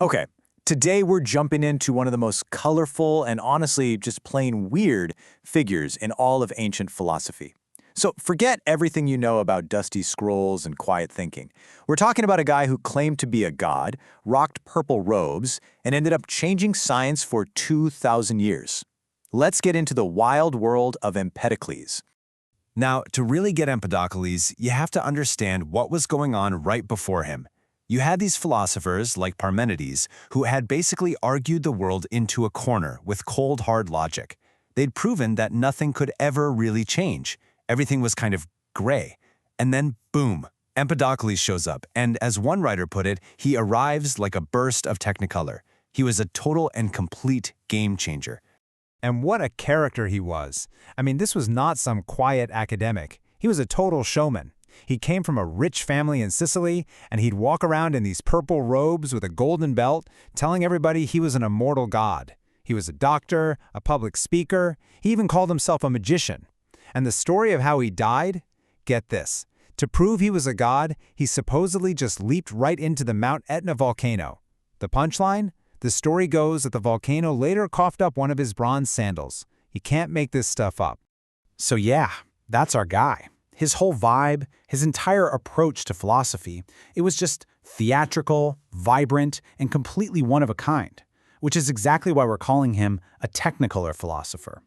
Okay, today we're jumping into one of the most colorful and honestly just plain weird figures in all of ancient philosophy. So forget everything you know about dusty scrolls and quiet thinking. We're talking about a guy who claimed to be a god, rocked purple robes, and ended up changing science for 2,000 years. Let's get into the wild world of Empedocles. Now, to really get Empedocles, you have to understand what was going on right before him. You had these philosophers, like Parmenides, who had basically argued the world into a corner with cold, hard logic. They'd proven that nothing could ever really change. Everything was kind of gray. And then, boom, Empedocles shows up, and as one writer put it, he arrives like a burst of technicolor. He was a total and complete game changer. And what a character he was. I mean, this was not some quiet academic. He was a total showman. He came from a rich family in Sicily, and he'd walk around in these purple robes with a golden belt, telling everybody he was an immortal god. He was a doctor, a public speaker. He even called himself a magician. And the story of how he died? Get this. To prove he was a god, he supposedly just leaped right into the Mount Etna volcano. The punchline? The story goes that the volcano later coughed up one of his bronze sandals. You can't make this stuff up. So yeah, that's our guy. His whole vibe, his entire approach to philosophy, it was just theatrical, vibrant, and completely one of a kind, which is exactly why we're calling him a technicolor philosopher.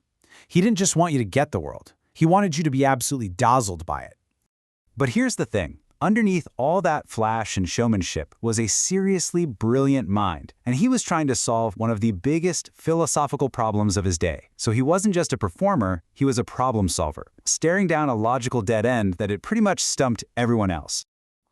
He didn't just want you to get the world. He wanted you to be absolutely dazzled by it. But here's the thing. Underneath all that flash and showmanship was a seriously brilliant mind, and he was trying to solve one of the biggest philosophical problems of his day. So he wasn't just a performer, he was a problem solver, staring down a logical dead end that had pretty much stumped everyone else.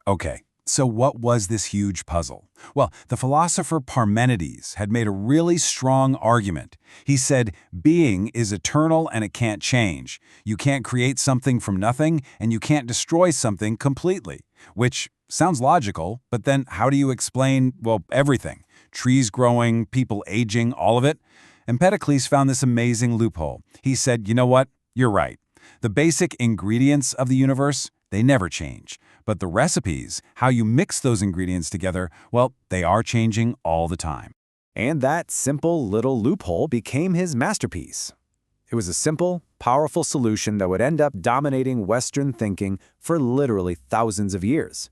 Okay, so what was this huge puzzle? Well, the philosopher Parmenides had made a really strong argument. He said, being is eternal and it can't change. You can't create something from nothing, and you can't destroy something completely. Which sounds logical, but then how do you explain, well, everything? Trees growing, people aging, all of it? Empedocles found this amazing loophole. He said, you know what? You're right. The basic ingredients of the universe, they never change. But the recipes, how you mix those ingredients together, well, they are changing all the time. And that simple little loophole became his masterpiece. It was a simple, powerful solution that would end up dominating Western thinking for literally thousands of years.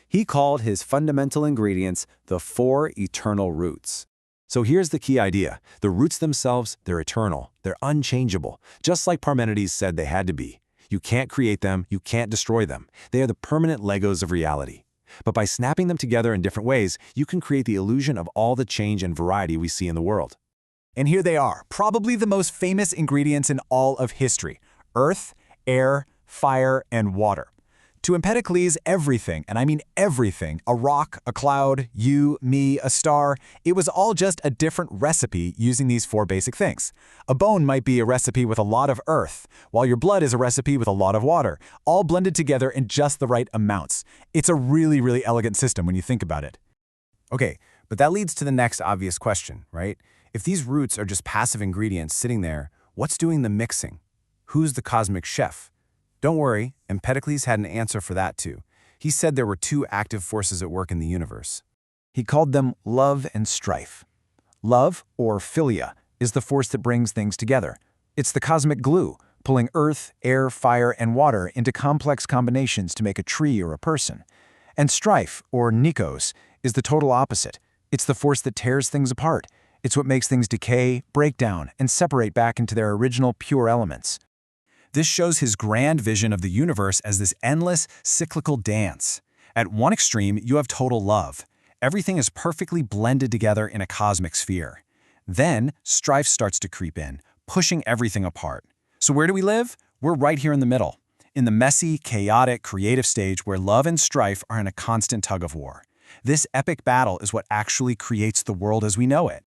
He called his fundamental ingredients the four eternal roots. So here's the key idea. The roots themselves, they're eternal. They're unchangeable, just like Parmenides said they had to be. You can't create them, you can't destroy them. They are the permanent Legos of reality. But by snapping them together in different ways, you can create the illusion of all the change and variety we see in the world. And here they are, probably the most famous ingredients in all of history: earth, air, fire, and water. To Empedocles, everything, and I mean everything, a rock, a cloud, you, me, a star, it was all just a different recipe using these four basic things. A bone might be a recipe with a lot of earth, while your blood is a recipe with a lot of water, all blended together in just the right amounts. It's a really, really elegant system when you think about it. Okay, but that leads to the next obvious question, right? If these roots are just passive ingredients sitting there, what's doing the mixing? Who's the cosmic chef? Don't worry, Empedocles had an answer for that too. He said there were two active forces at work in the universe. He called them love and strife. Love, or philia, is the force that brings things together. It's the cosmic glue, pulling earth, air, fire, and water into complex combinations to make a tree or a person. And strife, or nikos, is the total opposite. It's the force that tears things apart. It's what makes things decay, break down, and separate back into their original pure elements. This shows his grand vision of the universe as this endless, cyclical dance. At one extreme, you have total love. Everything is perfectly blended together in a cosmic sphere. Then, strife starts to creep in, pushing everything apart. So where do we live? We're right here in the middle, in the messy, chaotic, creative stage where love and strife are in a constant tug-of-war. This epic battle is what actually creates the world as we know it.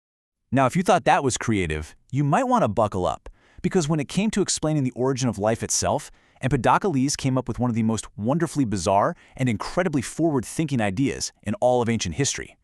Now, if you thought that was creative, you might want to buckle up. Because when it came to explaining the origin of life itself, Empedocles came up with one of the most wonderfully bizarre and incredibly forward-thinking ideas in all of ancient history.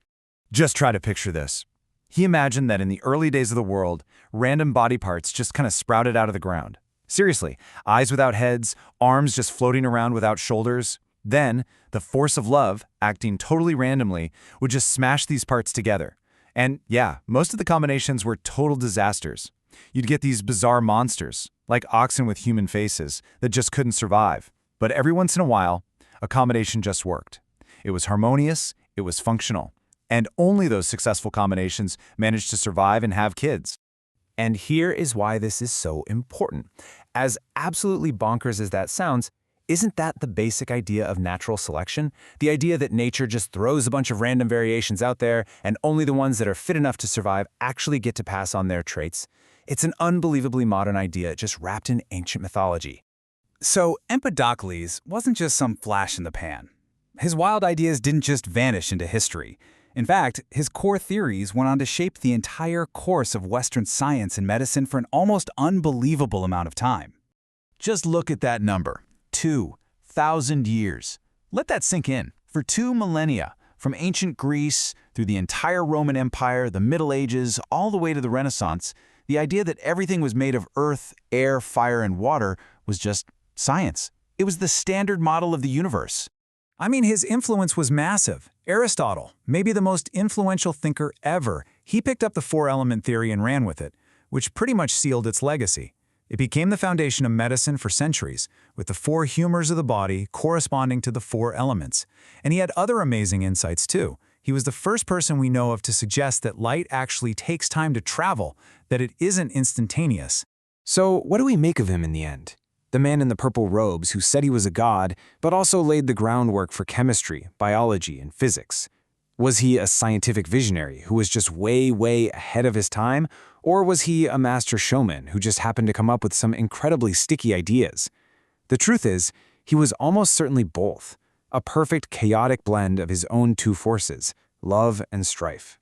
Just try to picture this. He imagined that in the early days of the world, random body parts just kind of sprouted out of the ground. Seriously, eyes without heads, arms just floating around without shoulders. Then, the force of love, acting totally randomly, would just smash these parts together, And yeah, most of the combinations were total disasters. You'd get these bizarre monsters, like oxen with human faces, that just couldn't survive. But every once in a while, a combination just worked. It was harmonious, it was functional. And only those successful combinations managed to survive and have kids. And here is why this is so important. As absolutely bonkers as that sounds, isn't that the basic idea of natural selection? The idea that nature just throws a bunch of random variations out there and only the ones that are fit enough to survive actually get to pass on their traits? It's an unbelievably modern idea just wrapped in ancient mythology. So Empedocles wasn't just some flash in the pan. His wild ideas didn't just vanish into history. In fact, his core theories went on to shape the entire course of Western science and medicine for an almost unbelievable amount of time. Just look at that number, 2,000 years. Let that sink in. For 2 millennia, from ancient Greece through the entire Roman Empire, the Middle Ages, all the way to the Renaissance, the idea that everything was made of earth, air, fire, and water was just science. It was the standard model of the universe. I mean, his influence was massive. Aristotle, maybe the most influential thinker ever, he picked up the four-element theory and ran with it, which pretty much sealed its legacy. It became the foundation of medicine for centuries, with the 4 humors of the body corresponding to the 4 elements. And he had other amazing insights too. He was the first person we know of to suggest that light actually takes time to travel, that it isn't instantaneous. So what do we make of him in the end? The man in the purple robes who said he was a god, but also laid the groundwork for chemistry, biology, and physics. Was he a scientific visionary who was just way, way ahead of his time? Or was he a master showman who just happened to come up with some incredibly sticky ideas? The truth is, he was almost certainly both, a perfect chaotic blend of his own 2 forces, love and strife.